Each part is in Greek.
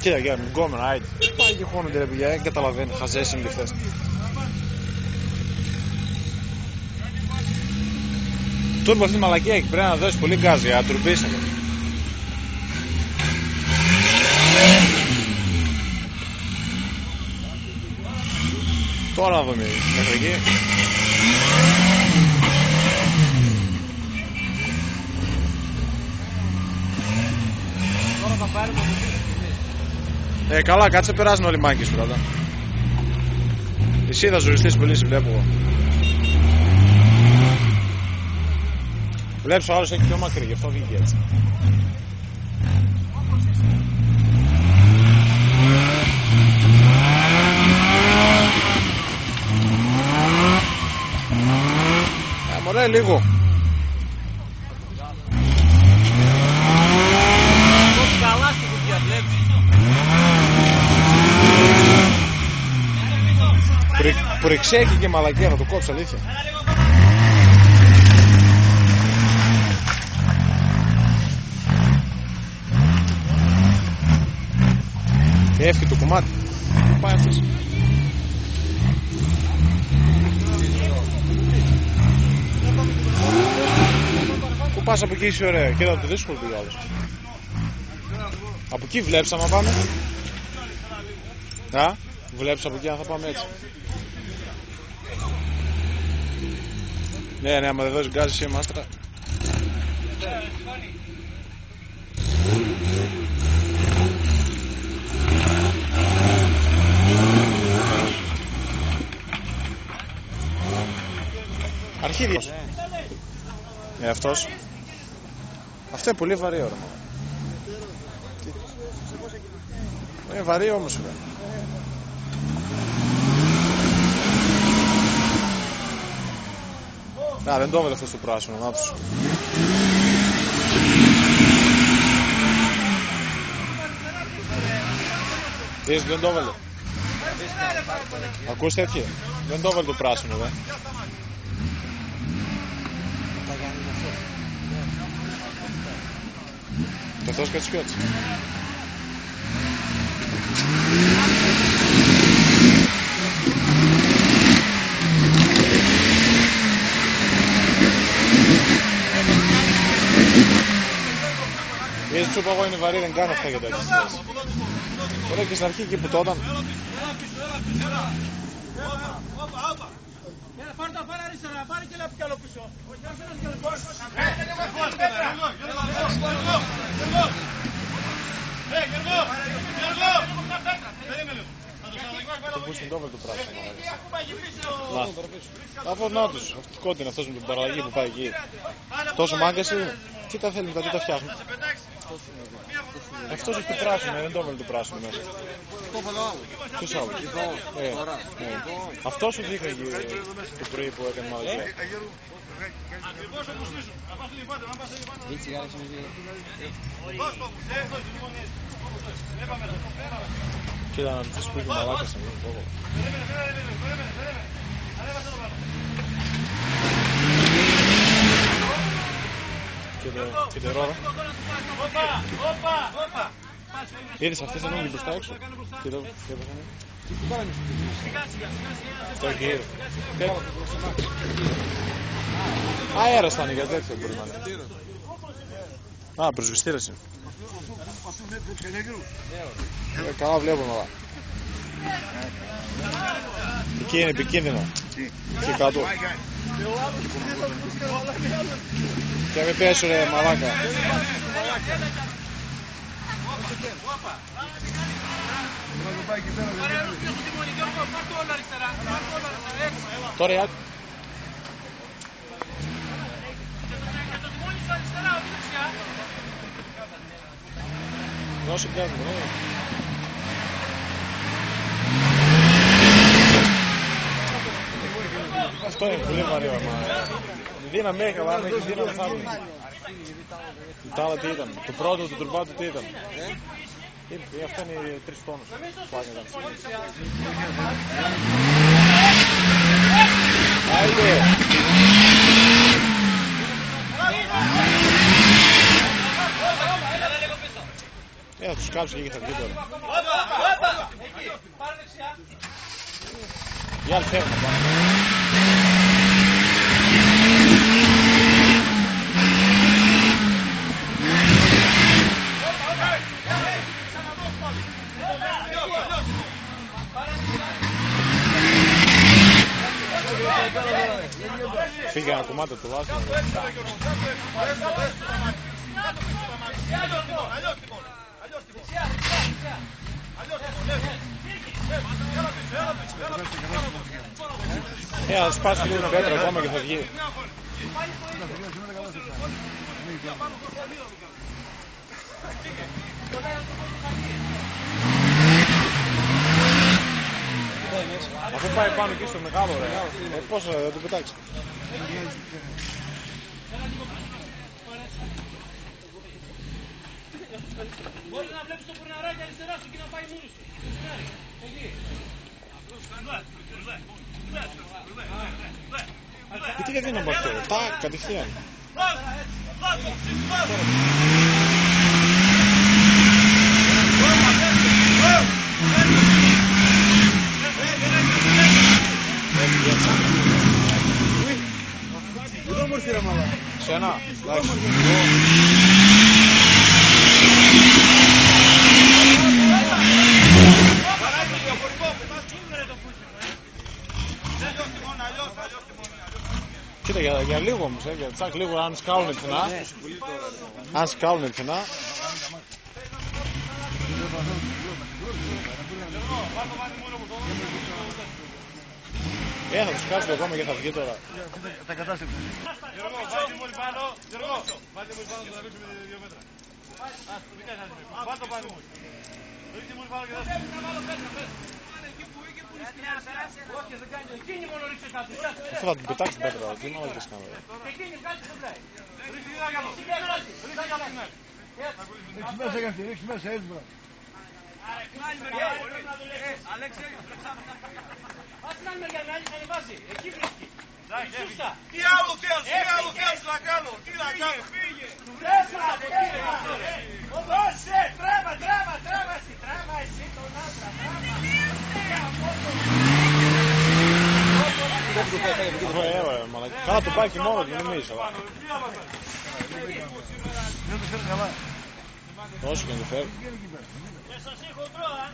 Κοίτα, για μην κόμμενα, άιτε. Πάει και χώνονται ρε παιδιά, δεν καταλαβαίνει, χαζές είναι λιφτές. Τούρμπο αυτή τη μαλακία εκεί πρέπει να δώσεις πολύ γκάζ για να τουρμπήσει. Τώρα να δούμε μέχρι εκεί. Τώρα θα πάρουμε το πίσω. Καλά, κάτσε περάσουν όλοι οι μάγκες πρώτα. Εσύ θα ζοριστείς πολύ, σε βλέπω εγώ. Βλέπεις ο άλλος έχει πιο μακρύ, γι' αυτό βγήκε έτσι. Μωρέ, λίγο. Καλά στην κουτιά, βλέπεις. Πουρεξέκι και μαλακία, θα το κόψω, αλήθεια. Έφυγε το κομμάτι. Πού πάει αυτός? Πού πας από εκεί, είσαι ωραία. Κοίτα το δύσκολο πήγε άλλος. Από εκεί βλέπεις άμα πάμε. Α, βλέπεις από εκεί αν θα πάμε έτσι. Ναι, άμα δεν δώσεις γκάζι εσύ μάστρα. Αρχίδια. Αυτός. Αυτό είναι πολύ βαρύ όραμα. Είναι βαρύ όμως. Να, δεν το έβαλε αυτό στο πράσινο, να τους. Δεις, δεν το έβαλε. Ακούς τέτοια. Δεν το έβαλε το πράσινο, δε. Και αυτός και έτσι. Είδες σου πω εγώ είναι βαρύ, δεν κάνω αυτά για τέτοιες θέσεις. Ωραία και στην αρχή εκεί που το όταν. Πάρε αριστερά, πάρε και λάπη κι άλλο πίσω. Το πούς την τόβελ του πράσινο. Αφού να τους, κότι είναι αυτός με την παραλλαγή που πάει εκεί. Τόσο μάγκας είναι. Τι τα θέλει μετά, τι τα φτιάχνουν. Αυτός έχει το πράσινο, δεν το έβαλε το πράσινο μέσα. Ποιος άλλος? Αυτός σου δείχνει το πρωί που έκανε μάλλον. Ακριβώς όπως πίσω. Κοίτα να δεις που έχει μαλάκας. Κοίτα ρόρα. Είδες αυτές δεν είναι μπροστά έξω. Κοίτα πώς είναι. Το εκεί. Αέρας θα είναι για τέτοιο μπορεί να είναι. Α, προσβεστήρας είναι. Καλά βλέπουμε όλα. Εκεί είναι επικίνδυνο. Εκεί κάτω. Και με πέσω ρε μαλάκα. Τώρα για... Δώσε γκάζ μου, Αυτό είναι πολύ βαρύ, δύναμη έχει, αλλά αν έχει δύναμη θα είναι. Τα άλλα τι ήταν, το πρώτο του τουρμπάτου τι ήταν. Αυτά είναι 3 τόνους. Άιντε! Θα τους κάψει και θα βγει τώρα. Οι άλλοι φεύγουν πάνω. Φύγε ένα κομμάτι τουλάχιστον. Θα σπάσει λίγο πέτρα ακόμα και θα βγει. Αφού πάει πάνω εκεί στο μεγάλο ρε, πώς θα το πετάξει. Μπορεί να βλέπεις το πουρναράκι αριστερά σου και να πάει μόνος του. Εκεί. Γιατί δεν είναι μπακτέρ, τάκ, κατευθείαν. Δεν μου ήρθε ρε μαλά. Σένα, εντάξει. Κοίτα για λίγο όμως, για τσακ λίγο αν σκάουνε πουθενά. Αν σκάουνε πουθενά. Θα τους κάψουν ακόμα και θα βγει τώρα. Τα κατάστρεψε. Γιώργο, βάλτε μόλι πάνω. Γιώργο, βάλτε μόλι πάνω να τραβήξουμε 2 μέτρα. Βάλτε πάνω μόλι. Ρίξτε μόλι πάνω και θα όχι, δεν κάνει. Εκείνη μόνο ρίξε κάτω. Αυτό θα την πετάξει την πέτρα, τι είναι όλα τις κάμερα. Εκείνη βγάλτε στο πλάι. Ρίξτε ένα γυαλό. Ρίξτε ένα γυαλό. Ρίξε μέσα για αυτή, ρίξε μέσα έτσι μπράβο. Άλλη μεριά, Αλέξη, ας την άλλη μεριά, να ανεβάσει, εκεί βρίσκει. Σούστα. Τι άλλο θέλεις να κάνω, τι να κάνω. Δώσε, τράβα εσύ τον άντρα, Καλά το πάει και μόνο του, μην νομίζεις. Δεν το φέρνει καλά. Όσο και να το φέρει. σας έχω τρώα.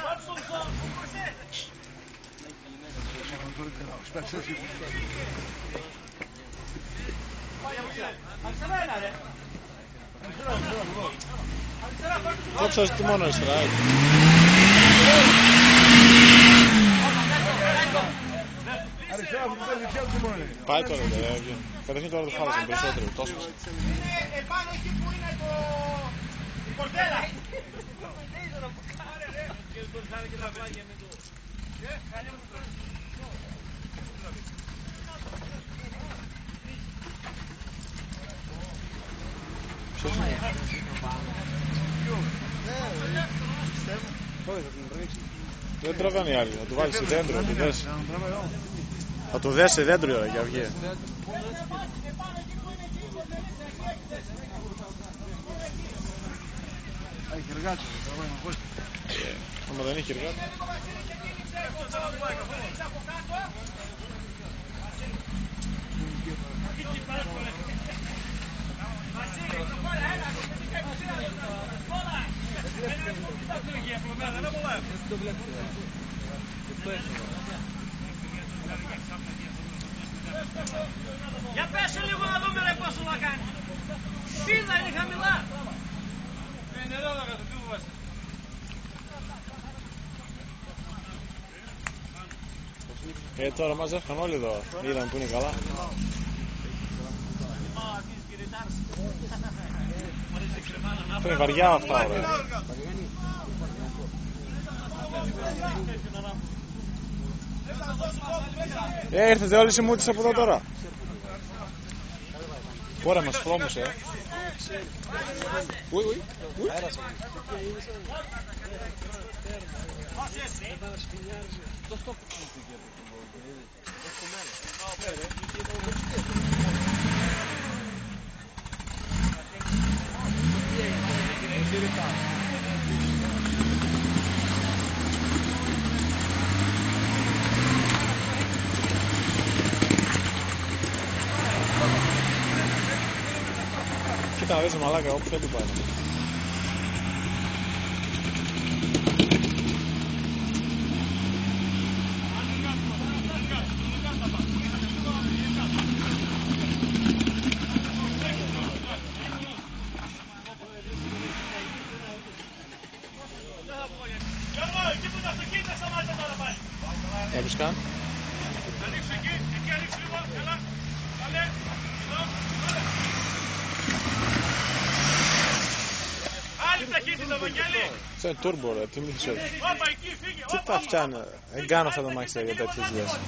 Πάψε τον ζώο. Αριστερά έλα ρε. Κόψα τι μόνο αριστερά. Αριστερά που παίρνει δεξιά του μόνο. Πάει τώρα, καταρχήν τώρα το χάλασαν περισσότερο, τόσο. Επάνω εκεί που είναι η κορδέλα. Ποιος είναι? Δεν τραβάνε οι άλλοι, θα του βάλεις σε δέντρο, θα του δέσει. Θα του δέσει σε δέντρο για βγει. Έχει εργάτη, Άμα δεν έχει εργάτη. Για πέσε λίγο να δούμε ρε πόσο να κάνει. Πίδα είναι χαμηλά. Είναι εδώ να κάτω, τι μου βάζει. Τώρα μαζεύκαν όλοι εδώ, είδαν που είναι καλά. Είναι βαριά αυτά ωραία. Ήρθατε όλοι οι μούτες από εδώ τώρα. Ωραία μας φλόμουσε. Ουι. Κοίτα να δεις μαλάκα, όπου θέλει πάει. Έχεις καν? Ανοίξου εκεί ανοίξου λίγο, καλά, καλέ, εδώ, άλλη ταχύτητα, Βαγγέλη. Αυτό είναι turbo ρε, τι μη ξέρεις. Όπα, εκεί, φύγε, Τι τα φτιάνε, δεν κάνω αυτά τα μάξια για τέτοιες δουλειές.